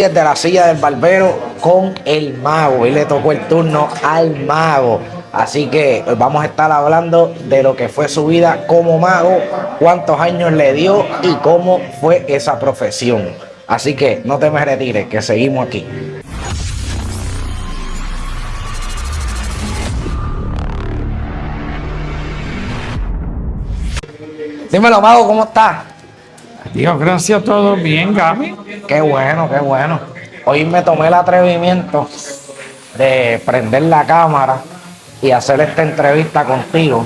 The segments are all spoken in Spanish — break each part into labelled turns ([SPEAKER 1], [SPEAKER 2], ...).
[SPEAKER 1] desde la silla del barbero con el mago. Y le tocó el turno al mago. Así que vamos a estar hablando de lo que fue su vida como mago, cuántos años le dio y cómo fue esa profesión. Así que no te me retires, que seguimos aquí. Dímelo, mago, ¿cómo estás?
[SPEAKER 2] Dios, gracias a todos. Bien, Gaby.
[SPEAKER 1] Qué bueno, qué bueno. Hoy me tomé el atrevimiento de prender la cámara y hacer esta entrevista contigo,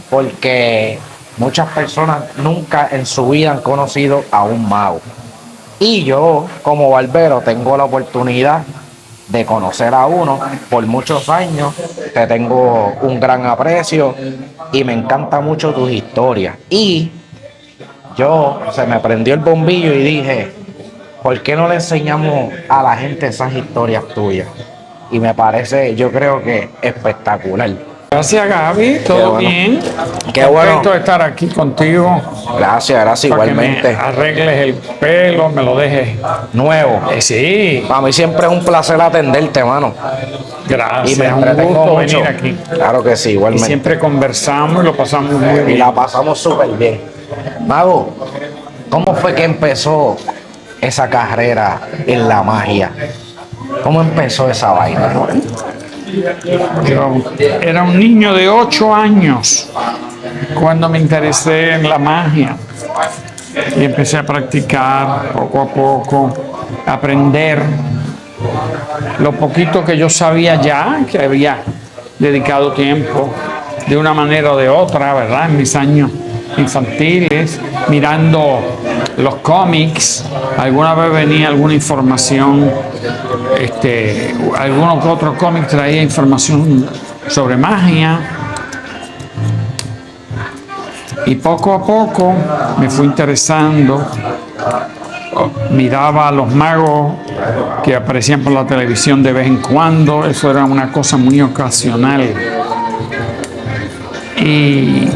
[SPEAKER 1] porque muchas personas nunca en su vida han conocido a un mago. Y yo, como barbero, tengo la oportunidad de conocer a uno por muchos años. Te tengo un gran aprecio y me encanta mucho tus historias. Y se me prendió el bombillo y dije, ¿por qué no le enseñamos a la gente esas historias tuyas? Y me parece, yo creo que espectacular.
[SPEAKER 2] Gracias, Gaby. Todo bien.
[SPEAKER 1] Qué bueno.
[SPEAKER 2] Contento de estar aquí contigo.
[SPEAKER 1] Gracias, igualmente.
[SPEAKER 2] Que me arregles el pelo, me lo dejes
[SPEAKER 1] nuevo.
[SPEAKER 2] Sí.
[SPEAKER 1] Para mí siempre es un placer atenderte, mano.
[SPEAKER 2] Gracias.
[SPEAKER 1] Y me
[SPEAKER 2] es un
[SPEAKER 1] entretengo
[SPEAKER 2] gusto
[SPEAKER 1] mucho.
[SPEAKER 2] venir aquí.
[SPEAKER 1] Claro que sí,
[SPEAKER 2] Y
[SPEAKER 1] igualmente.
[SPEAKER 2] siempre conversamos y lo pasamos muy
[SPEAKER 1] Y
[SPEAKER 2] bien.
[SPEAKER 1] la pasamos súper bien. Mago, ¿cómo fue que empezó esa carrera en la magia? ¿Cómo empezó esa vaina?
[SPEAKER 2] Yo era un niño de 8 años cuando me interesé en la magia y empecé a practicar poco a poco, a aprender lo poquito que yo sabía ya, que había dedicado tiempo de una manera o de otra, ¿verdad? En mis años infantiles, mirando los cómics. Alguna vez venía alguna información, algunos otros cómics traía información sobre magia, y poco a poco me fui interesando. Miraba a los magos que aparecían por la televisión de vez en cuando. Eso era una cosa muy ocasional. Y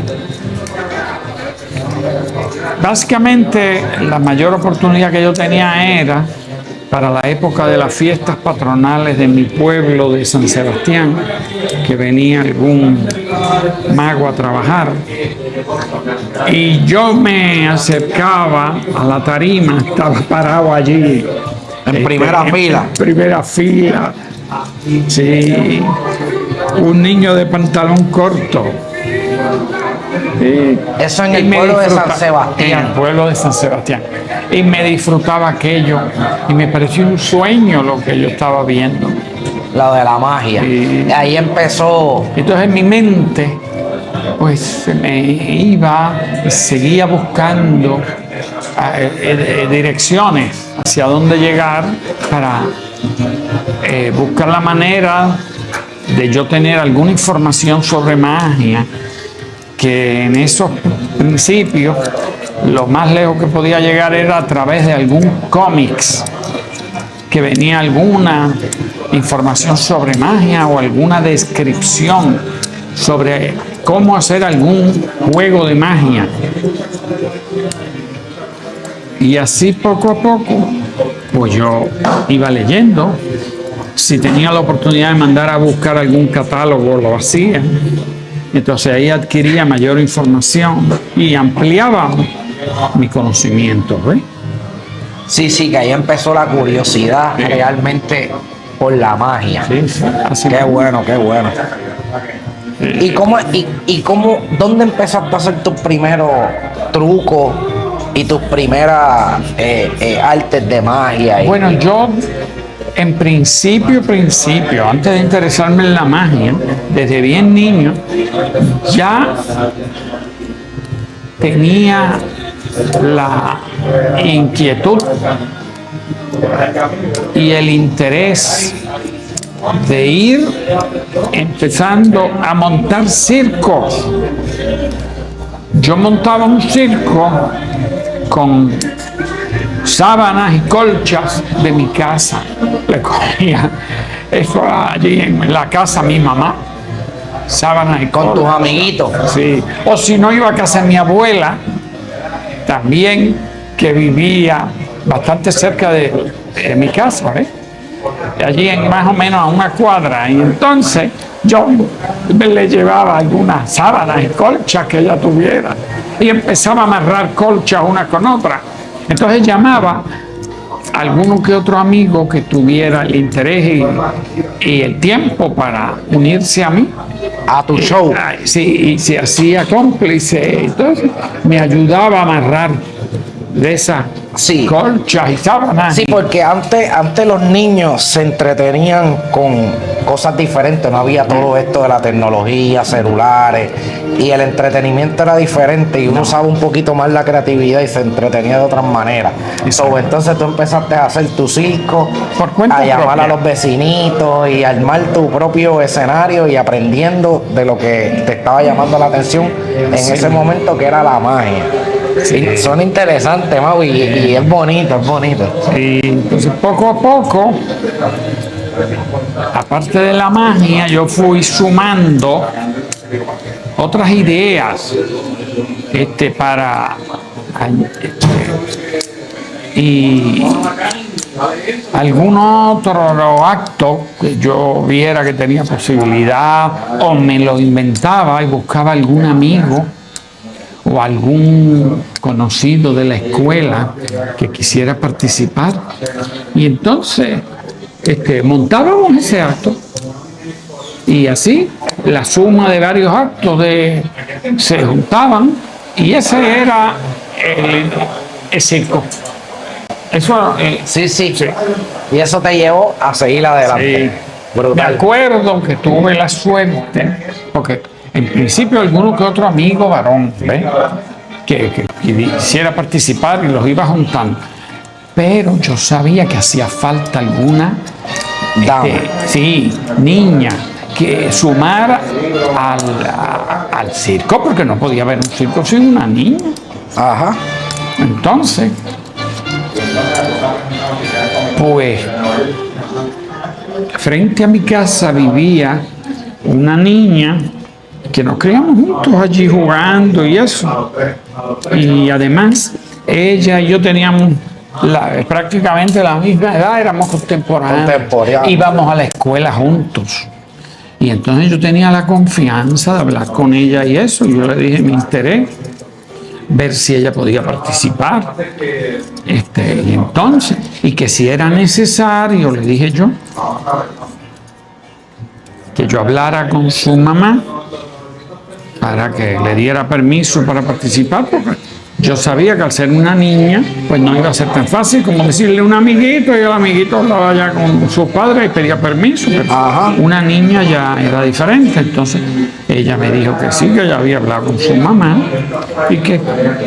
[SPEAKER 2] básicamente la mayor oportunidad que yo tenía era para la época de las fiestas patronales de mi pueblo de San Sebastián, que venía algún mago a trabajar. Y yo me acercaba a la tarima, estaba parado allí.
[SPEAKER 1] En primera fila.
[SPEAKER 2] En primera fila. Sí. Un niño de pantalón corto.
[SPEAKER 1] Eso en el pueblo de San Sebastián.
[SPEAKER 2] En el pueblo de San Sebastián. Y me disfrutaba aquello. Y me pareció un sueño lo que yo estaba viendo.
[SPEAKER 1] Lo de la magia.
[SPEAKER 2] Sí.
[SPEAKER 1] Ahí empezó.
[SPEAKER 2] Entonces en mi mente, pues se me iba y seguía buscando direcciones hacia dónde llegar para buscar la manera de yo tener alguna información sobre magia, que en esos principios lo más lejos que podía llegar era a través de algún cómics, que venía alguna información sobre magia o alguna descripción sobre cómo hacer algún juego de magia. Y así poco a poco, pues yo iba leyendo. Si tenía la oportunidad de mandar a buscar algún catálogo, lo hacía. Entonces ahí adquiría mayor información y ampliaba mi conocimiento, ¿ves?
[SPEAKER 1] Sí, que ahí empezó la curiosidad realmente por la magia.
[SPEAKER 2] Sí, así
[SPEAKER 1] Qué
[SPEAKER 2] es.
[SPEAKER 1] bueno, qué bueno. ¿Dónde empezaste a hacer tus primeros trucos y tus primeras artes de magia?
[SPEAKER 2] Bueno, yo en principio, antes de interesarme en la magia, desde bien niño, ya tenía la inquietud y el interés de ir empezando a montar circos. Yo montaba un circo con sábanas y colchas de mi casa. Le cogía eso allí en la casa de mi mamá, sábanas y
[SPEAKER 1] Con tus amiguitos.
[SPEAKER 2] Sí. O si no, iba a casa de mi abuela, también, que vivía bastante cerca de mi casa, ¿ves? Allí en más o menos a una cuadra. Y entonces yo le llevaba algunas sábanas y colchas que ella tuviera y empezaba a amarrar colchas una con otra. Entonces llamaba a alguno que otro amigo que tuviera el interés y el tiempo para unirse a mí.
[SPEAKER 1] A tu show.
[SPEAKER 2] Sí, y se hacía cómplice. Entonces me ayudaba a amarrar de esas
[SPEAKER 1] Sí.
[SPEAKER 2] colchas y sábanas.
[SPEAKER 1] Sí, porque antes los niños se entretenían con cosas diferentes, no había todo esto de la tecnología, celulares, y el entretenimiento era diferente y uno usaba un poquito más la creatividad y se entretenía de otras maneras. Entonces tú empezaste a hacer tu circo,
[SPEAKER 2] Por cuenta
[SPEAKER 1] a llamar
[SPEAKER 2] propia.
[SPEAKER 1] a los vecinitos y armar tu propio escenario y aprendiendo de lo que te estaba llamando la atención en ese momento, que era la magia. Sí, son interesantes, Mau, y es bonito, es bonito.
[SPEAKER 2] Y entonces poco a poco, aparte de la magia, yo fui sumando otras ideas para y algún otro acto que yo viera que tenía posibilidad o me lo inventaba y buscaba algún amigo o algún conocido de la escuela que quisiera participar. Y entonces montábamos ese acto y así la suma de varios actos se juntaban y ese era el circo. Eso,
[SPEAKER 1] Sí. Y eso te llevó a seguir adelante.
[SPEAKER 2] sí. Me
[SPEAKER 1] Brutal.
[SPEAKER 2] acuerdo que tuve la suerte, porque en principio alguno que otro amigo varón, ¿ves? Que quisiera participar y los iba juntando. Pero yo sabía que hacía falta alguna
[SPEAKER 1] Dama.
[SPEAKER 2] sí, niña, que sumara al circo, porque no podía haber un circo sin una niña.
[SPEAKER 1] Ajá.
[SPEAKER 2] Entonces, pues, frente a mi casa vivía una niña que nos criamos juntos allí jugando y eso. Y además, ella y yo teníamos prácticamente la misma edad, éramos contemporáneos. Íbamos a la escuela juntos. Y entonces yo tenía la confianza de hablar con ella y eso. Y yo le dije mi interés, ver si ella podía participar. Y entonces, y que si era necesario, le dije yo, que yo hablara con su mamá para que le diera permiso para participar, porque yo sabía que al ser una niña, pues no iba a ser tan fácil como decirle a un amiguito, y el amiguito hablaba ya con sus padres y pedía permiso. Pero una niña ya era diferente, entonces ella me dijo que sí, que ella había hablado con su mamá y que,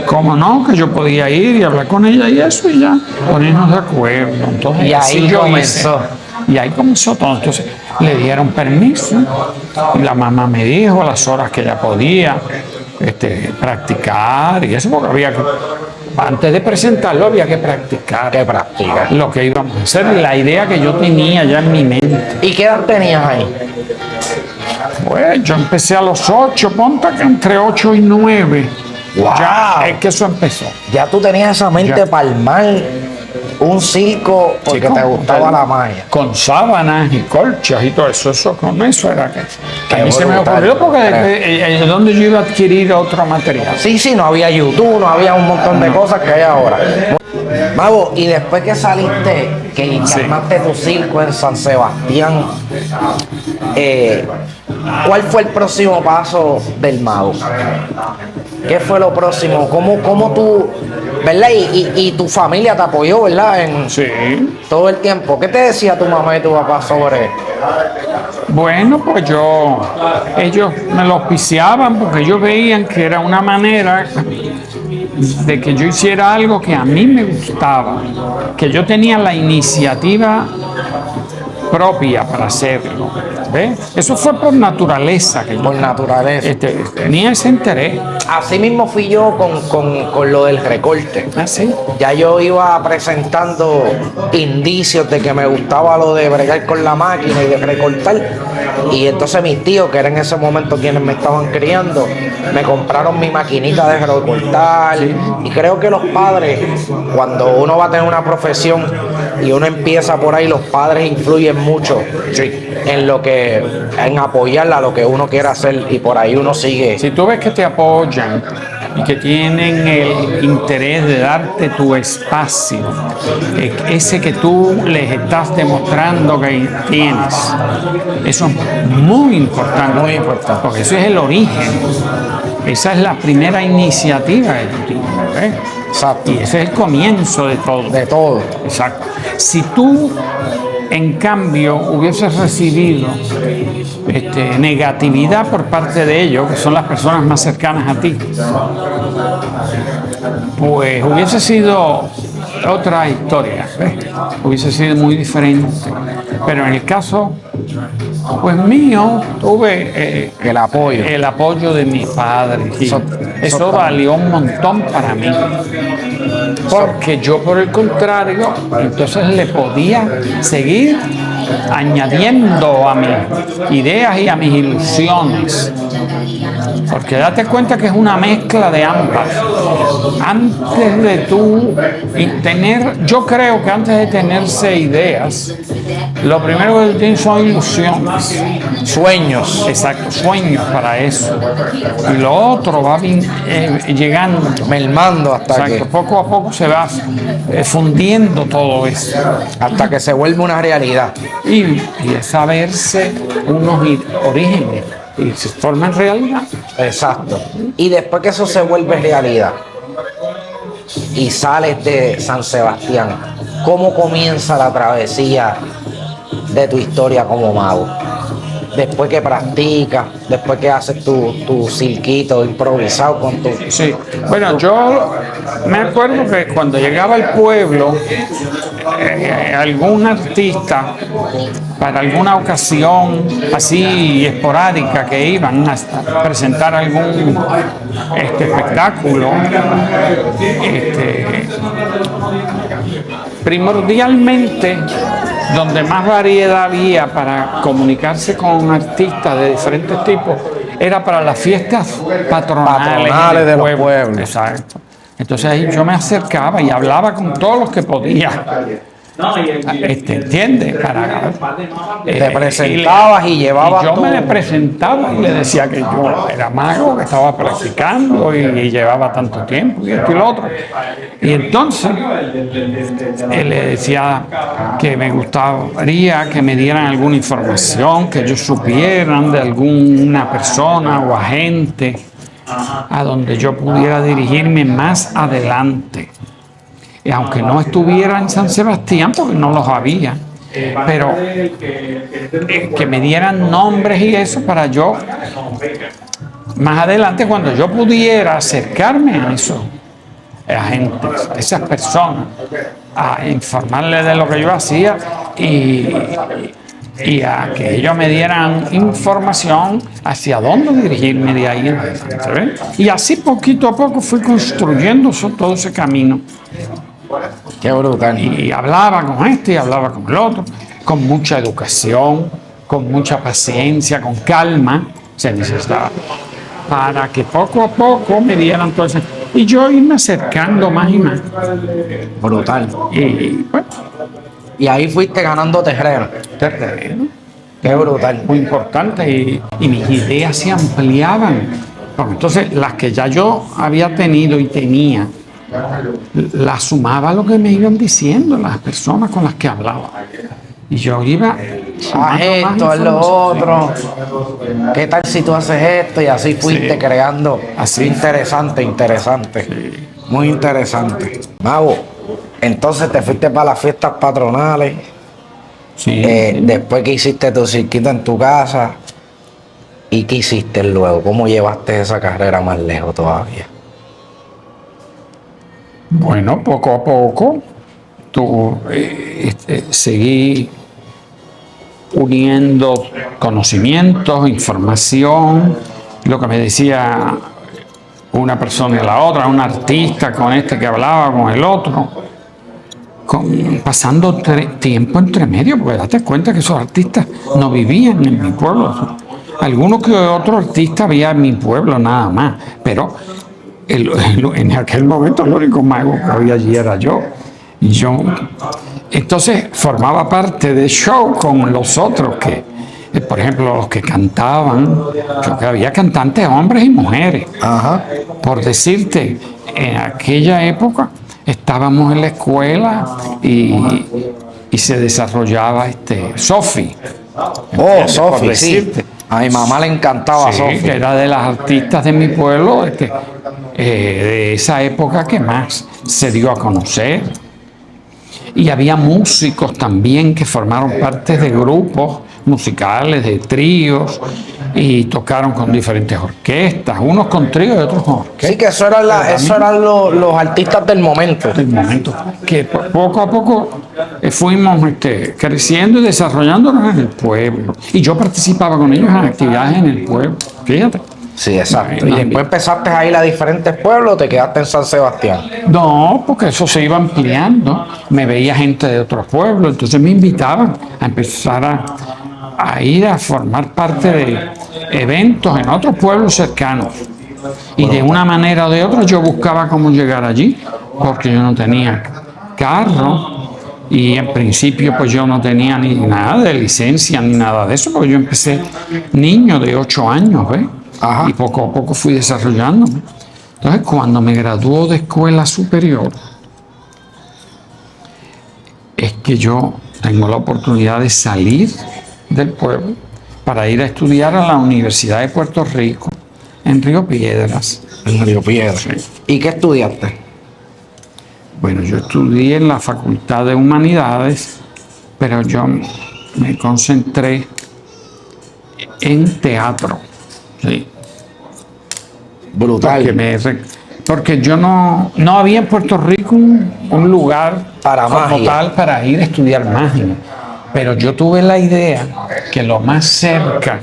[SPEAKER 2] cómo no, que yo podía ir y hablar con ella y eso, y ya ponernos de acuerdo. Entonces,
[SPEAKER 1] Y
[SPEAKER 2] así
[SPEAKER 1] ahí
[SPEAKER 2] yo
[SPEAKER 1] comenzó.
[SPEAKER 2] hice. Y ahí comenzó todo. Entonces le dieron permiso y la mamá me dijo las horas que ella podía practicar y eso, porque había que, antes de presentarlo había que practicar.
[SPEAKER 1] Que practica.
[SPEAKER 2] Lo que íbamos a hacer, la idea que yo tenía ya en mi mente.
[SPEAKER 1] ¿Y qué edad tenías ahí?
[SPEAKER 2] Pues yo empecé a los 8, ponte que entre 8 y 9.
[SPEAKER 1] ¡Wow!
[SPEAKER 2] Ya, es que eso empezó.
[SPEAKER 1] Ya tú tenías esa mente
[SPEAKER 2] Ya.
[SPEAKER 1] palmar un circo porque
[SPEAKER 2] Chico,
[SPEAKER 1] te gustaba la magia.
[SPEAKER 2] Con sábanas y colchas y todo eso, con eso era que a
[SPEAKER 1] Qué
[SPEAKER 2] mí se me
[SPEAKER 1] brutal.
[SPEAKER 2] ocurrió porque de dónde yo iba a adquirir otro material.
[SPEAKER 1] Sí, no había YouTube, no había un montón de cosas que hay ahora. Mago, y después que saliste, que
[SPEAKER 2] Sí.
[SPEAKER 1] armaste tu circo en San Sebastián, ¿cuál fue el próximo paso del Mago? ¿Qué fue lo próximo? ¿Cómo tú, verdad? Y tu familia te apoyó, ¿verdad? En
[SPEAKER 2] Sí.
[SPEAKER 1] todo el tiempo. ¿Qué te decía tu mamá y tu papá sobre?
[SPEAKER 2] Bueno, pues ellos me lo auspiciaban porque ellos veían que era una manera de que yo hiciera algo que a mí me gustaba, que yo tenía la iniciativa propia para hacerlo. ¿Ves? Eso fue por naturaleza que yo
[SPEAKER 1] Por naturaleza.
[SPEAKER 2] tenía ese interés.
[SPEAKER 1] Así mismo fui yo con lo del recorte.
[SPEAKER 2] Así.
[SPEAKER 1] Ya yo iba presentando indicios de que me gustaba lo de bregar con la máquina y de recortar. Y entonces mis tíos, que eran en ese momento quienes me estaban criando, me compraron mi maquinita de recortar. Y creo que los padres, cuando uno va a tener una profesión y uno empieza por ahí, los padres influyen mucho en apoyarla a lo que uno quiera hacer, y por ahí uno sigue.
[SPEAKER 2] Si tú ves que te apoyan y que tienen el interés de darte tu espacio, ese que tú les estás demostrando que tienes, eso es muy importante.
[SPEAKER 1] Muy importante.
[SPEAKER 2] Porque eso es el origen. Esa es la primera iniciativa que tú tienes, ¿ves?
[SPEAKER 1] Exacto.
[SPEAKER 2] Y ese es el comienzo de todo.
[SPEAKER 1] De todo.
[SPEAKER 2] Exacto. Si tú, en cambio, hubieses recibido negatividad por parte de ellos, que son las personas más cercanas a ti, pues hubiese sido otra historia, ¿ves? Hubiese sido muy diferente. Pero en el caso, pues mío, tuve
[SPEAKER 1] El apoyo.
[SPEAKER 2] el apoyo de mis padres. Y eso valió un montón para mí. Porque yo, por el contrario, entonces le podía seguir añadiendo a mis ideas y a mis ilusiones. Porque date cuenta que es una mezcla de ambas. Antes de tú tener, yo creo que antes de tenerse ideas, lo primero que tú tienes son ilusiones.
[SPEAKER 1] Sueños.
[SPEAKER 2] Exacto, sueños para eso. Y lo otro va llegando.
[SPEAKER 1] Mermando hasta
[SPEAKER 2] Exacto, poco a poco se va fundiendo todo eso.
[SPEAKER 1] hasta que se vuelve una realidad.
[SPEAKER 2] Y empieza a verse unos orígenes y se forman realidad.
[SPEAKER 1] Exacto. Y después que eso se vuelve realidad y sales de San Sebastián, ¿cómo comienza la travesía de tu historia como mago? Después que practicas, después que haces tu circuito improvisado con tu...
[SPEAKER 2] Sí, bueno, yo me acuerdo que cuando llegaba al pueblo, algún artista, para alguna ocasión así esporádica que iban a presentar algún espectáculo, primordialmente donde más variedad había para comunicarse con artistas de diferentes tipos era para las fiestas patronales
[SPEAKER 1] de los pueblos.
[SPEAKER 2] Exacto. Entonces ahí yo me acercaba y hablaba con todos los que podía. ¿Entiendes?
[SPEAKER 1] Te presentabas y llevabas
[SPEAKER 2] yo
[SPEAKER 1] tu...
[SPEAKER 2] me le presentaba y le decía que yo era mago, que estaba practicando y llevaba tanto tiempo y esto y lo otro. Y entonces él le decía que me gustaría que me dieran alguna información, que ellos supieran de alguna persona o agente a donde yo pudiera dirigirme más adelante. Y aunque no estuviera en San Sebastián, porque no los había, pero que me dieran nombres y eso para yo, más adelante, cuando yo pudiera acercarme a esos agentes, a esas personas, a informarles de lo que yo hacía y a que ellos me dieran información hacia dónde dirigirme de ahí en adelante, ¿ves? Y así poquito a poco fui construyendo todo ese camino.
[SPEAKER 1] Qué brutal.
[SPEAKER 2] Y hablaba con este y hablaba con el otro, con mucha educación, con mucha paciencia, con calma, se necesitaba, para que poco a poco me dieran todo eso. Y yo irme acercando más y más.
[SPEAKER 1] Brutal.
[SPEAKER 2] Y bueno,
[SPEAKER 1] Y ahí fuiste ganando terreno.
[SPEAKER 2] terreno.
[SPEAKER 1] Qué brutal.
[SPEAKER 2] Muy importante y mis ideas se ampliaban. Porque entonces las que ya yo había tenido y tenía, las sumaba a lo que me iban diciendo las personas con las que hablaba. Y yo iba
[SPEAKER 1] Haz esto, haz lo otro. ¿Qué tal si tú haces esto? Y así fuiste creando.
[SPEAKER 2] Así.
[SPEAKER 1] Interesante, interesante. Muy interesante. Mago, entonces te fuiste para las fiestas patronales.
[SPEAKER 2] Sí.
[SPEAKER 1] Después que hiciste tu circuito en tu casa. ¿Y qué hiciste luego? ¿Cómo llevaste esa carrera más lejos todavía?
[SPEAKER 2] Bueno, poco a poco seguí uniendo conocimientos, información, lo que me decía una persona y la otra, un artista con este que hablaba con el otro, pasando tiempo entre medio, porque date cuenta que esos artistas no vivían en mi pueblo. Algunos que otro artista había en mi pueblo nada más, pero en aquel momento el único mago que había allí era yo. Y yo, entonces formaba parte del show con los otros que, por ejemplo, los que cantaban, yo que había cantantes hombres y mujeres.
[SPEAKER 1] Ajá.
[SPEAKER 2] Por decirte, en aquella época estábamos en la escuela y se desarrollaba Sofi.
[SPEAKER 1] Oh, Sofi, sí. A mi mamá le encantaba
[SPEAKER 2] Sí,
[SPEAKER 1] Sofi.
[SPEAKER 2] que era de las artistas de mi pueblo, de esa época que más se dio a conocer. Y había músicos también que formaron parte de grupos musicales, de tríos, y tocaron con diferentes orquestas, unos con tríos y otros con orquestas.
[SPEAKER 1] Sí, que eso eran los artistas del momento.
[SPEAKER 2] Del momento que poco a poco fuimos creciendo y desarrollándonos en el pueblo. Y yo participaba con ellos en actividades en el pueblo, fíjate.
[SPEAKER 1] Sí, exacto. Y después empezaste a ir a diferentes pueblos, te quedaste en San Sebastián.
[SPEAKER 2] No, porque eso se iba ampliando. Me veía gente de otros pueblos, entonces me invitaban a empezar a ir a formar parte de eventos en otros pueblos cercanos. Y de una manera o de otra yo buscaba cómo llegar allí, porque yo no tenía carro y en principio pues yo no tenía ni nada de licencia ni nada de eso, porque yo empecé niño de 8 años, ¿ves?
[SPEAKER 1] Ajá.
[SPEAKER 2] Y poco a poco fui desarrollándome. Entonces cuando me graduó de escuela superior, es que yo tengo la oportunidad de salir del pueblo para ir a estudiar a la Universidad de Puerto Rico en Río Piedras.
[SPEAKER 1] En Río Piedras.
[SPEAKER 2] Sí.
[SPEAKER 1] ¿Y qué estudiaste?
[SPEAKER 2] Bueno, yo estudié en la Facultad de Humanidades, pero yo me concentré en teatro. Sí.
[SPEAKER 1] Brutal.
[SPEAKER 2] Porque yo no había en Puerto Rico un lugar
[SPEAKER 1] Para
[SPEAKER 2] como
[SPEAKER 1] magia.
[SPEAKER 2] tal para ir a estudiar magia. Pero yo tuve la idea que lo más cerca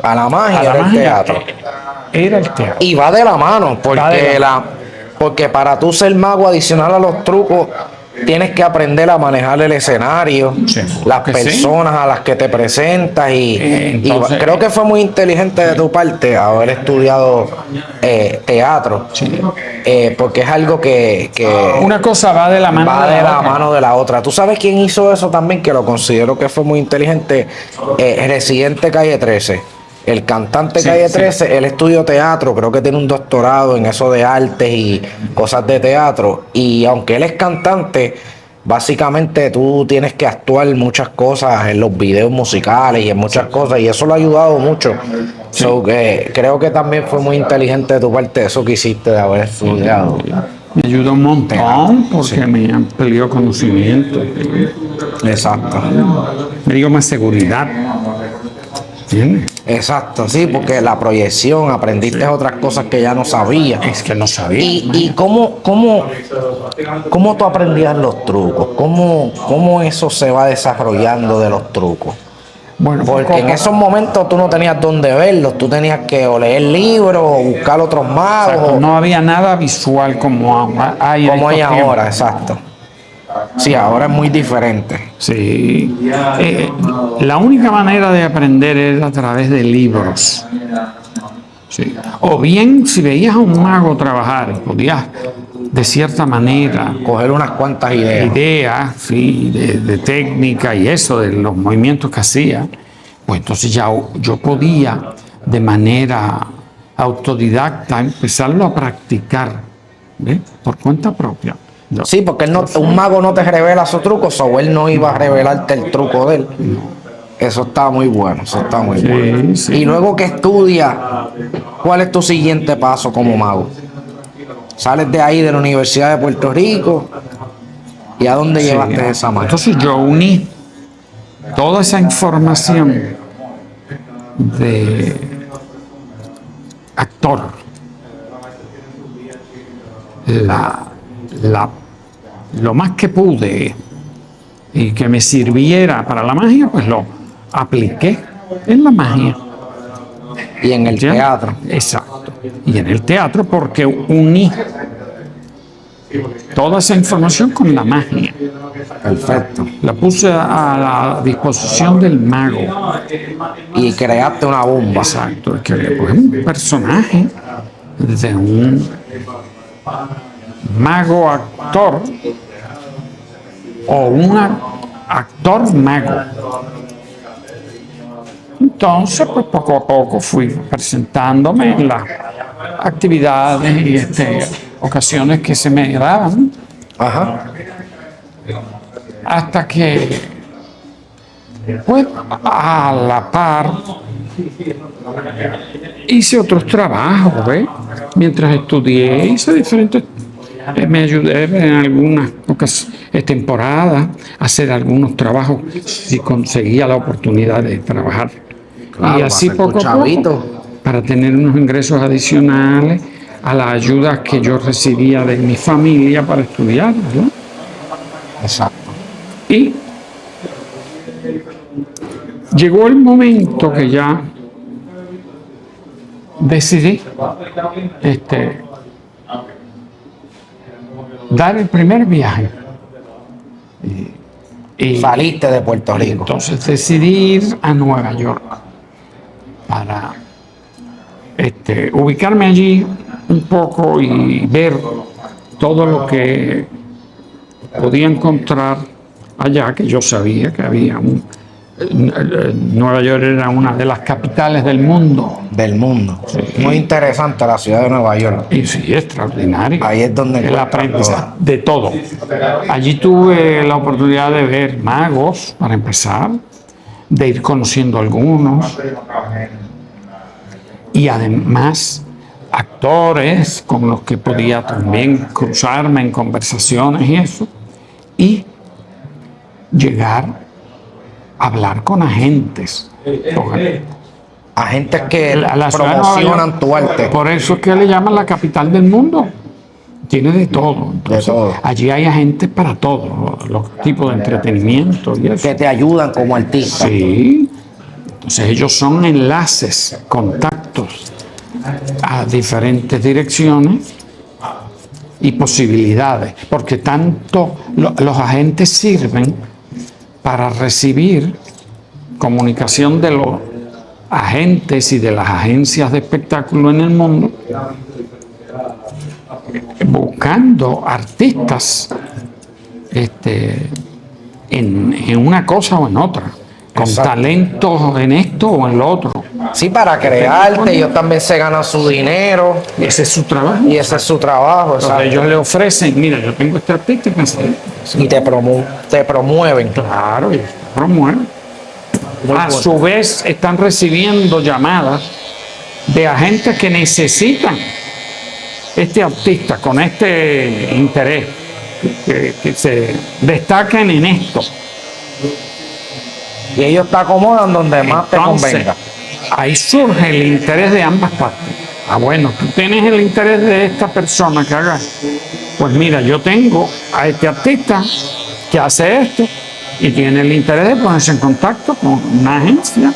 [SPEAKER 1] A la magia
[SPEAKER 2] a la
[SPEAKER 1] era el
[SPEAKER 2] magia
[SPEAKER 1] teatro.
[SPEAKER 2] era el teatro.
[SPEAKER 1] Y va de la mano, porque,
[SPEAKER 2] Va de
[SPEAKER 1] porque para tú ser mago adicional a los trucos, tienes que aprender a manejar el escenario,
[SPEAKER 2] Sí,
[SPEAKER 1] las
[SPEAKER 2] que sí.
[SPEAKER 1] personas a las que te presentas y
[SPEAKER 2] Entonces,
[SPEAKER 1] creo que fue muy inteligente de tu parte haber estudiado teatro, porque es algo que
[SPEAKER 2] Una cosa va de la mano
[SPEAKER 1] va de la
[SPEAKER 2] otra.
[SPEAKER 1] mano de la otra. ¿Tú sabes quién hizo eso también? Que lo considero que fue muy inteligente. Residente Calle 13. El cantante
[SPEAKER 2] Sí,
[SPEAKER 1] Calle
[SPEAKER 2] sí.
[SPEAKER 1] 13, él estudió teatro, creo que tiene un doctorado en eso de artes y cosas de teatro. Y aunque él es cantante, básicamente tú tienes que actuar muchas cosas en los videos musicales y en muchas cosas. Y eso lo ha ayudado mucho. So, creo que también fue muy inteligente de tu parte eso que hiciste de haber estudiado.
[SPEAKER 2] Me ayudó un montón porque me amplió conocimiento,
[SPEAKER 1] Exacto.
[SPEAKER 2] me dio más seguridad. ¿Entiendes?
[SPEAKER 1] Exacto, sí, porque la proyección, aprendiste otras cosas que ya no sabías.
[SPEAKER 2] Es que no sabía.
[SPEAKER 1] ¿Y cómo tú aprendías los trucos? ¿Cómo eso se va desarrollando de los trucos?
[SPEAKER 2] Bueno,
[SPEAKER 1] Porque en esos momentos tú no tenías dónde verlos, tú tenías que o leer libros o buscar otros magos,
[SPEAKER 2] no había nada visual como hay en
[SPEAKER 1] como hay
[SPEAKER 2] estos tiempos.
[SPEAKER 1] ahora, exacto. Sí, ahora es muy diferente.
[SPEAKER 2] Sí. La única manera de aprender era a través de libros. Sí. O bien, si veías a un mago trabajar, podías, de cierta manera,
[SPEAKER 1] Coger unas cuantas ideas.
[SPEAKER 2] sí, de técnica y eso, de los movimientos que hacía, pues entonces ya yo podía, de manera autodidacta, empezarlo a practicar, ¿ves? Por cuenta propia.
[SPEAKER 1] Sí, porque un mago no te revela su truco, o él no iba a revelarte el truco de él. Eso está muy bueno, eso está muy bueno.
[SPEAKER 2] Sí.
[SPEAKER 1] Y luego que estudias, ¿cuál es tu siguiente paso como mago? Sales de ahí de la Universidad de Puerto Rico y ¿a dónde llevaste esa magia?
[SPEAKER 2] Entonces yo uní toda esa información de actor, lo más que pude y que me sirviera para la magia, pues lo apliqué en la magia.
[SPEAKER 1] Y en el
[SPEAKER 2] ¿Entiendes?
[SPEAKER 1] teatro.
[SPEAKER 2] Exacto. Y en el teatro porque uní toda esa información con la magia.
[SPEAKER 1] Perfecto.
[SPEAKER 2] La puse a la disposición del mago.
[SPEAKER 1] Y creaste una bomba.
[SPEAKER 2] Exacto, es que pues, un personaje de un mago actor o un actor mago. Entonces, pues poco a poco fui presentándome en las actividades y ocasiones que se me daban,
[SPEAKER 1] Ajá.
[SPEAKER 2] hasta que, pues, a la par, hice otros trabajos, ¿ves? Mientras estudié, hice diferentes, me ayudé en algunas temporadas a hacer algunos trabajos si conseguía la oportunidad de trabajar.
[SPEAKER 1] Claro,
[SPEAKER 2] Y así
[SPEAKER 1] para hacer tu
[SPEAKER 2] poco a
[SPEAKER 1] chavito.
[SPEAKER 2] poco, para tener unos ingresos adicionales a las ayudas que yo recibía de mi familia para estudiar, ¿verdad?
[SPEAKER 1] Exacto.
[SPEAKER 2] Y llegó el momento que ya decidí dar el primer viaje. Y
[SPEAKER 1] Saliste de Puerto Rico.
[SPEAKER 2] entonces decidí ir a Nueva York para ubicarme allí un poco y ver todo lo que podía encontrar allá, que yo sabía que había Nueva York era una de las capitales del mundo.
[SPEAKER 1] Del mundo. Muy interesante la ciudad de Nueva York.
[SPEAKER 2] Y sí, extraordinario.
[SPEAKER 1] Ahí es donde
[SPEAKER 2] el
[SPEAKER 1] encuentras
[SPEAKER 2] aprendizaje de todo. Allí tuve la oportunidad de ver magos, para empezar, de ir conociendo algunos, y además actores con los que podía también cruzarme en conversaciones y eso, y llegar a hablar con agentes.
[SPEAKER 1] Agentes que
[SPEAKER 2] La ciudad de Nueva
[SPEAKER 1] promocionan
[SPEAKER 2] York,
[SPEAKER 1] tu arte.
[SPEAKER 2] por eso es que le llaman la capital del mundo. Tiene de todo. Entonces,
[SPEAKER 1] De todo.
[SPEAKER 2] allí hay agentes para todos los tipos de entretenimiento y eso.
[SPEAKER 1] Que te ayudan como artista.
[SPEAKER 2] Sí. Entonces ellos son enlaces, contactos a diferentes direcciones y posibilidades, porque tanto los agentes sirven para recibir comunicación de los agentes y de las agencias de espectáculo en el mundo, buscando artistas en una cosa o en otra, con
[SPEAKER 1] Exacto.
[SPEAKER 2] talentos en esto o en lo otro.
[SPEAKER 1] Sí, para crearte, ellos también se ganan su dinero
[SPEAKER 2] Ese es su trabajo.
[SPEAKER 1] y ese es su trabajo.
[SPEAKER 2] Entonces
[SPEAKER 1] exacto.
[SPEAKER 2] ellos le ofrecen, mira, yo tengo este artista que hace esto.
[SPEAKER 1] Y te promueven.
[SPEAKER 2] Claro, y promueven.
[SPEAKER 1] Muy
[SPEAKER 2] A
[SPEAKER 1] bueno.
[SPEAKER 2] su vez están recibiendo llamadas de agentes que necesitan este artista con este interés, que se destaquen en esto.
[SPEAKER 1] Y ellos te acomodan donde más te
[SPEAKER 2] Entonces,
[SPEAKER 1] convenga.
[SPEAKER 2] ahí surge el interés de ambas partes. Ah, bueno, tú tienes el interés de esta persona que haga. Pues mira, yo tengo a este artista que hace esto y tiene el interés de ponerse en contacto con una agencia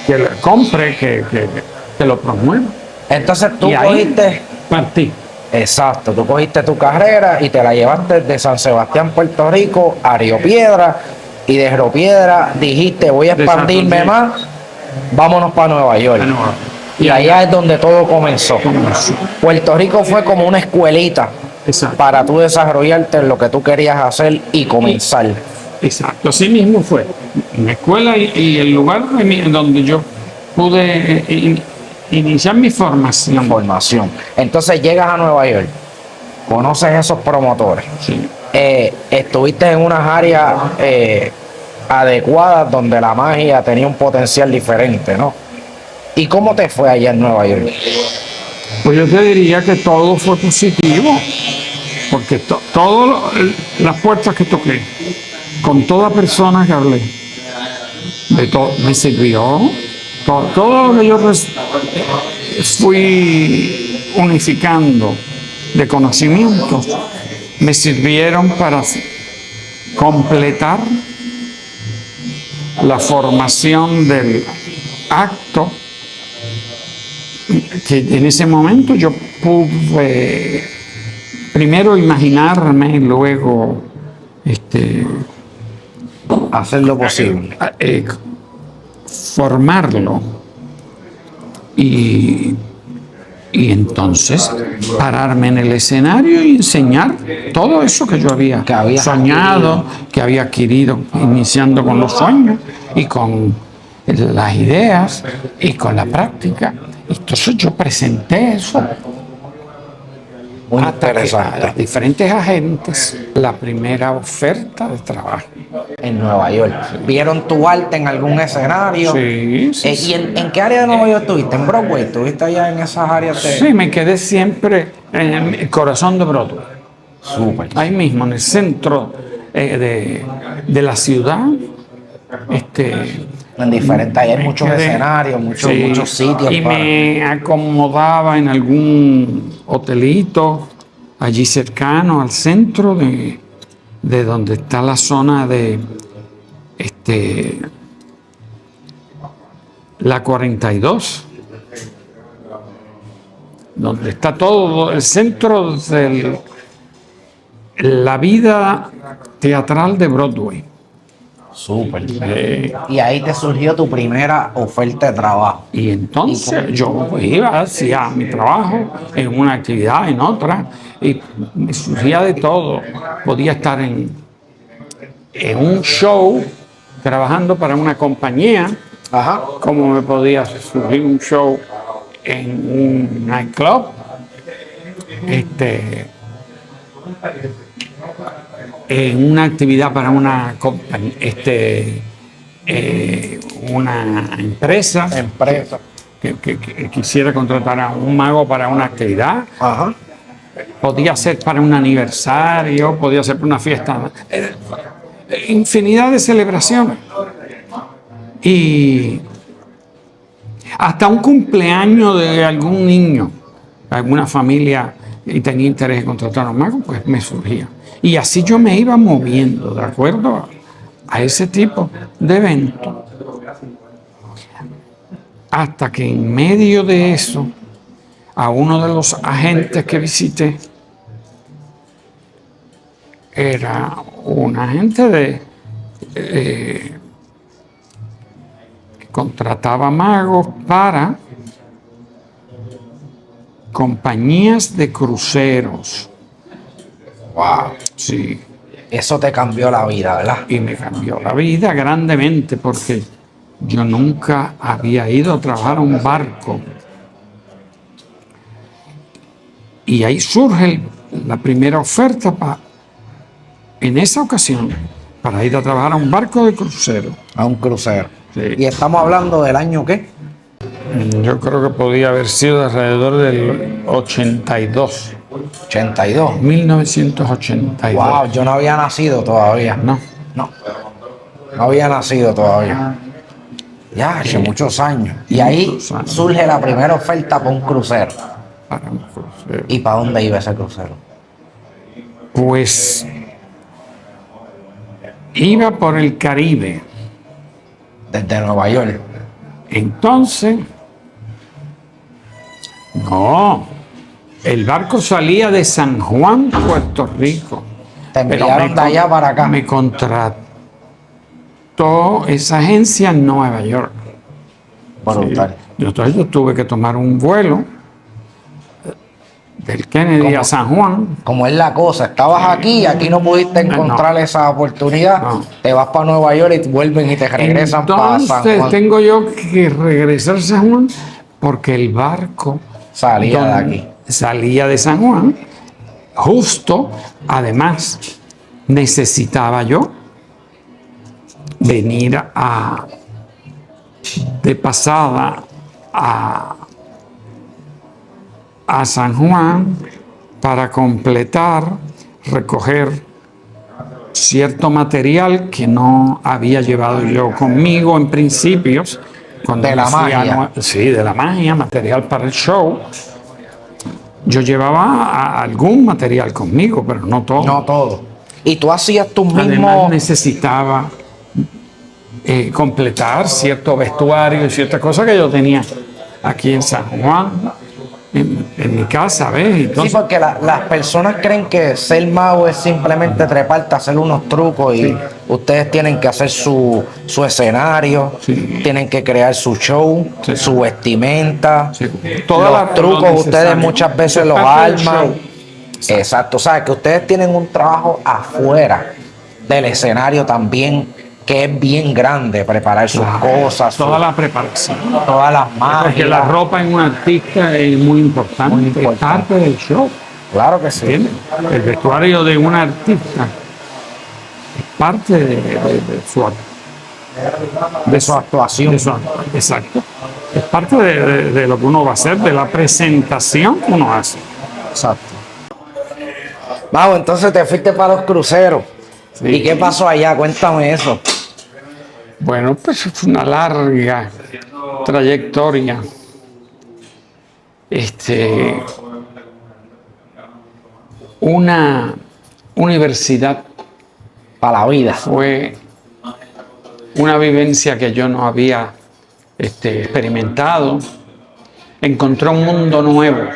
[SPEAKER 2] que le compre, que lo promueva.
[SPEAKER 1] Entonces tú
[SPEAKER 2] Y ahí
[SPEAKER 1] cogiste,
[SPEAKER 2] partí.
[SPEAKER 1] exacto, tú cogiste tu carrera y te la llevaste de San Sebastián, Puerto Rico, a Río Piedra, y de Río Piedra dijiste, voy a expandirme
[SPEAKER 2] Desarrollé.
[SPEAKER 1] más, vámonos para Nueva York. Y allá es donde todo comenzó. Puerto Rico fue como una escuelita
[SPEAKER 2] Exacto.
[SPEAKER 1] para tú desarrollarte en lo que tú querías hacer y comenzar.
[SPEAKER 2] Exacto, así mismo fue. En la escuela y el lugar en donde yo pude iniciar mi formación.
[SPEAKER 1] Formación. Entonces llegas a Nueva York, conoces esos promotores,
[SPEAKER 2] Sí.
[SPEAKER 1] estuviste en unas áreas adecuadas donde la magia tenía un potencial diferente, ¿no? ¿Y cómo te fue allá en Nueva York?
[SPEAKER 2] Pues yo te diría que todo fue positivo, porque todas las puertas que toqué, con toda persona que hablé, de todo, me sirvió. Todo lo que yo fui unificando de conocimientos me sirvieron para completar la formación del acto que en ese momento yo pude primero imaginarme, luego
[SPEAKER 1] Hacer lo posible.
[SPEAKER 2] formarlo y entonces pararme en el escenario y enseñar todo eso que yo había, soñado, que había adquirido, iniciando con los sueños y con las ideas y con la práctica. Entonces yo presenté eso
[SPEAKER 1] Muy
[SPEAKER 2] hasta que a
[SPEAKER 1] interesante.
[SPEAKER 2] los diferentes agentes la primera oferta de trabajo.
[SPEAKER 1] En Nueva York. ¿Vieron tu arte en algún escenario?
[SPEAKER 2] Sí, sí,
[SPEAKER 1] ¿Y en qué área de Nueva York estuviste? ¿En Broadway? ¿Estuviste allá en esas áreas de...?
[SPEAKER 2] Sí, me quedé siempre en el corazón de Broadway.
[SPEAKER 1] Súper.
[SPEAKER 2] Ahí mismo, en el centro de la ciudad.
[SPEAKER 1] En diferentes, hay muchos
[SPEAKER 2] quedé-
[SPEAKER 1] escenarios, muchos,
[SPEAKER 2] sí,
[SPEAKER 1] muchos sitios.
[SPEAKER 2] y me acomodaba en algún hotelito allí cercano al centro de donde está la zona de la 42, donde está todo el centro de la vida teatral de Broadway.
[SPEAKER 1] Súper. Y ahí te surgió tu primera oferta de trabajo.
[SPEAKER 2] Y entonces yo iba, hacía mi trabajo en una actividad, en otra, y me surgía de todo. Podía estar en un show trabajando para una compañía,
[SPEAKER 1] Ajá.
[SPEAKER 2] como me podía surgir un show en un nightclub, en una actividad para una una empresa
[SPEAKER 1] Empresa.
[SPEAKER 2] que quisiera contratar a un mago para una actividad.
[SPEAKER 1] Ajá.
[SPEAKER 2] Podía ser para un aniversario, podía ser para una fiesta. Infinidad de celebraciones. Y hasta un cumpleaños de algún niño, alguna familia y tenía interés en contratar a un mago, pues me surgía. Y así yo me iba moviendo de acuerdo a ese tipo de evento. Hasta que en medio de eso, a uno de los agentes que visité, era un agente que contrataba magos para compañías de cruceros.
[SPEAKER 1] Wow.
[SPEAKER 2] Sí,
[SPEAKER 1] Eso te cambió la vida, ¿verdad?
[SPEAKER 2] y me cambió la vida grandemente porque yo nunca había ido a trabajar a un barco. Y ahí surge la primera oferta en esa ocasión para ir a trabajar a un barco de crucero.
[SPEAKER 1] A un crucero.
[SPEAKER 2] Sí.
[SPEAKER 1] Y estamos hablando del año ¿qué?
[SPEAKER 2] Yo creo que podía haber sido alrededor del 82,
[SPEAKER 1] 82.
[SPEAKER 2] 1982.
[SPEAKER 1] Wow, yo no había nacido todavía.
[SPEAKER 2] No,
[SPEAKER 1] No. No había nacido todavía. Ya, hace muchos años. Y ahí
[SPEAKER 2] Muchos años.
[SPEAKER 1] surge la primera oferta para un crucero.
[SPEAKER 2] para un crucero.
[SPEAKER 1] ¿Y para dónde iba ese crucero?
[SPEAKER 2] Pues iba por el Caribe.
[SPEAKER 1] Desde Nueva York.
[SPEAKER 2] Entonces, no, el barco salía de San Juan, Puerto Rico.
[SPEAKER 1] Te
[SPEAKER 2] Pero
[SPEAKER 1] enviaron de allá para acá.
[SPEAKER 2] Me contrató esa agencia en Nueva York.
[SPEAKER 1] Brutal.
[SPEAKER 2] Entonces yo tuve que tomar un vuelo del Kennedy
[SPEAKER 1] ¿Cómo?
[SPEAKER 2] a San Juan.
[SPEAKER 1] Como es la cosa, estabas aquí y aquí no pudiste encontrar esa oportunidad,
[SPEAKER 2] No.
[SPEAKER 1] te vas para Nueva York y vuelven y te regresan para San
[SPEAKER 2] Entonces
[SPEAKER 1] Juan.
[SPEAKER 2] tengo yo que regresar a San Juan porque el barco
[SPEAKER 1] Salía de aquí.
[SPEAKER 2] salía de San Juan. Justo, además, necesitaba yo venir de pasada a San Juan para completar, recoger cierto material que no había llevado yo conmigo en principios. Cuando
[SPEAKER 1] De la
[SPEAKER 2] me fui a
[SPEAKER 1] magia.
[SPEAKER 2] Sí, de la magia, material para el show. Yo llevaba algún material conmigo, pero no todo.
[SPEAKER 1] No todo. Y tú hacías tus
[SPEAKER 2] Además
[SPEAKER 1] mismos.
[SPEAKER 2] necesitaba completar cierto vestuario y ciertas cosas que yo tenía aquí en San Juan en mi casa, ¿ves?
[SPEAKER 1] Sí,
[SPEAKER 2] Entonces,
[SPEAKER 1] porque las personas creen que ser mago es simplemente treparte, hacer unos trucos y ustedes tienen que hacer su escenario,
[SPEAKER 2] Sí.
[SPEAKER 1] tienen que crear su show,
[SPEAKER 2] Sí.
[SPEAKER 1] su vestimenta,
[SPEAKER 2] Sí.
[SPEAKER 1] los trucos
[SPEAKER 2] lo
[SPEAKER 1] ustedes
[SPEAKER 2] necesario.
[SPEAKER 1] muchas veces
[SPEAKER 2] Eso es
[SPEAKER 1] los
[SPEAKER 2] parte del
[SPEAKER 1] arman.
[SPEAKER 2] show.
[SPEAKER 1] Exacto, o sea, que ustedes tienen un trabajo afuera del escenario también, que es bien grande, preparar sus cosas,
[SPEAKER 2] Toda la preparación.
[SPEAKER 1] todas las
[SPEAKER 2] Porque la
[SPEAKER 1] magias.
[SPEAKER 2] ropa en un artista es muy importante,
[SPEAKER 1] Muy
[SPEAKER 2] es
[SPEAKER 1] importante.
[SPEAKER 2] parte del show.
[SPEAKER 1] Claro que sí.
[SPEAKER 2] ¿Entiendes? El vestuario de un artista es parte de su
[SPEAKER 1] De su actuación.
[SPEAKER 2] exacto. Es parte de lo que uno va a hacer, de la presentación que uno hace.
[SPEAKER 1] Exacto. Vamos, entonces te fuiste para los cruceros.
[SPEAKER 2] Sí.
[SPEAKER 1] ¿Y qué pasó allá? Cuéntame eso.
[SPEAKER 2] Bueno, pues fue una larga trayectoria. Una universidad
[SPEAKER 1] Para la vida.
[SPEAKER 2] fue una vivencia que yo no había experimentado. Encontré un mundo nuevo.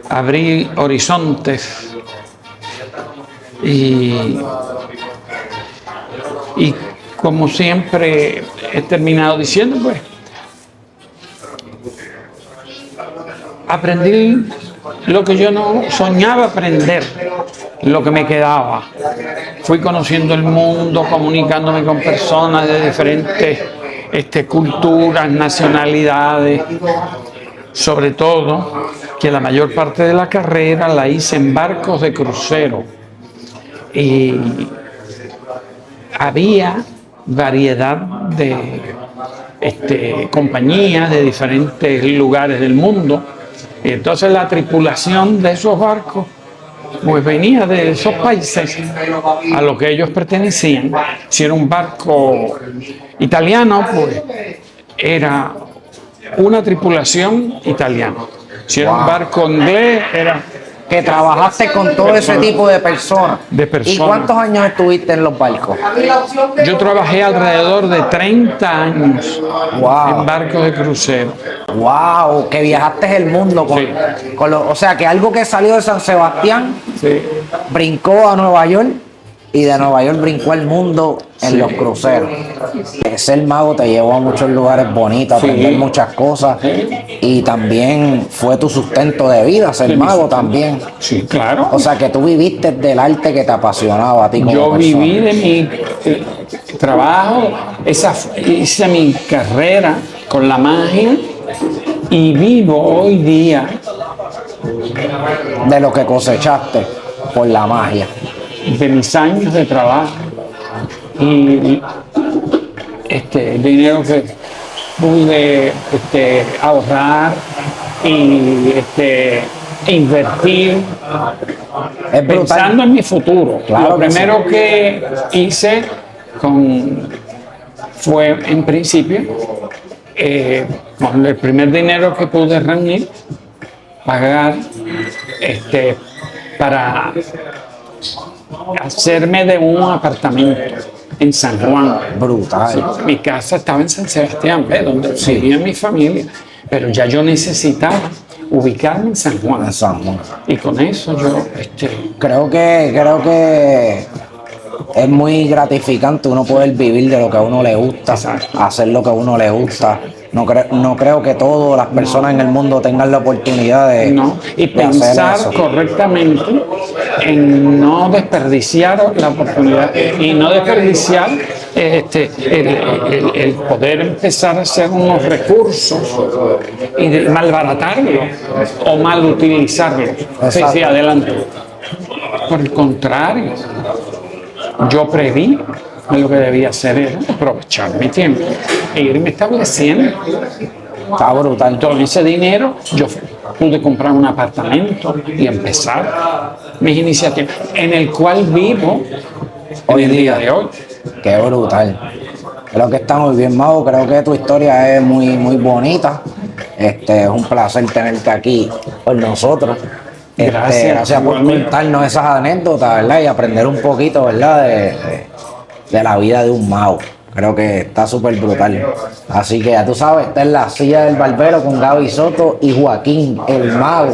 [SPEAKER 2] Abrí horizontes y como siempre he terminado diciendo, pues, aprendí lo que yo no soñaba aprender, lo que me quedaba. Fui conociendo el mundo, comunicándome con personas de diferentes culturas, nacionalidades, sobre todo que la mayor parte de la carrera la hice en barcos de crucero. Y había variedad de compañías de diferentes lugares del mundo. Y entonces la tripulación de esos barcos pues venía de esos países a los que ellos pertenecían. Si era un barco italiano, pues era una tripulación italiana. Si era un barco inglés, era
[SPEAKER 1] Que trabajaste con todo ese tipo de personas.
[SPEAKER 2] De personas.
[SPEAKER 1] ¿Y cuántos años estuviste en los barcos?
[SPEAKER 2] Yo trabajé alrededor de 30 años
[SPEAKER 1] Wow.
[SPEAKER 2] en barcos de crucero.
[SPEAKER 1] Wow, que viajaste el mundo con,
[SPEAKER 2] Sí.
[SPEAKER 1] o sea, que algo que salió de San Sebastián
[SPEAKER 2] Sí.
[SPEAKER 1] brincó a Nueva York y de Nueva York brincó al mundo en
[SPEAKER 2] Sí.
[SPEAKER 1] los cruceros. Ser mago te llevó a muchos lugares bonitos, a
[SPEAKER 2] Sí.
[SPEAKER 1] aprender muchas cosas y también fue tu sustento de vida ser
[SPEAKER 2] Sí,
[SPEAKER 1] mago
[SPEAKER 2] sí.
[SPEAKER 1] también.
[SPEAKER 2] Sí, claro.
[SPEAKER 1] O sea que tú viviste del arte que te apasionaba a ti como
[SPEAKER 2] Yo
[SPEAKER 1] persona.
[SPEAKER 2] viví de mi trabajo, hice mi carrera con la magia y vivo hoy día
[SPEAKER 1] De lo que cosechaste por la magia.
[SPEAKER 2] de mis años de trabajo y el dinero que pude ahorrar y invertir
[SPEAKER 1] Es brutal.
[SPEAKER 2] pensando en mi futuro.
[SPEAKER 1] Claro
[SPEAKER 2] Lo
[SPEAKER 1] que sí.
[SPEAKER 2] primero que hice fue en principio con el primer dinero que pude reunir pagar para hacerme de un apartamento en San Juan.
[SPEAKER 1] Brutal.
[SPEAKER 2] Mi casa estaba en San Sebastián, ¿ves? Donde vivía mi familia, pero ya yo necesitaba ubicarme en San Juan.
[SPEAKER 1] En San Juan.
[SPEAKER 2] Y con eso yo,
[SPEAKER 1] Creo que es muy gratificante uno poder vivir de lo que a uno le gusta,
[SPEAKER 2] Exacto.
[SPEAKER 1] hacer lo que a uno le gusta. No creo que todas las personas en el mundo tengan la oportunidad
[SPEAKER 2] ¿no? Y
[SPEAKER 1] de hacer
[SPEAKER 2] pensar
[SPEAKER 1] eso.
[SPEAKER 2] correctamente en no desperdiciar la oportunidad y no desperdiciar el poder empezar a hacer unos recursos y de malbaratarlos o mal utilizarlos. Sí,
[SPEAKER 1] Exacto.
[SPEAKER 2] sí, adelante. Por el contrario, yo preví que lo que debía hacer era aprovechar mi tiempo e irme estableciendo.
[SPEAKER 1] Está brutal.
[SPEAKER 2] Con ese dinero yo pude comprar un apartamento y empezar mis iniciativas, en el cual vivo hoy día de hoy.
[SPEAKER 1] Qué brutal. Creo que está muy bien, Mago. Creo que tu historia es muy, muy bonita. Es un placer tenerte aquí con nosotros.
[SPEAKER 2] Gracias,
[SPEAKER 1] Gracias por
[SPEAKER 2] igualmente.
[SPEAKER 1] contarnos esas anécdotas, ¿verdad? Y aprender un poquito, ¿verdad? De la vida de un mago. Creo que está súper brutal. Así que ya tú sabes, está en la silla del barbero con Gaby Soto y Joaquín, el mago.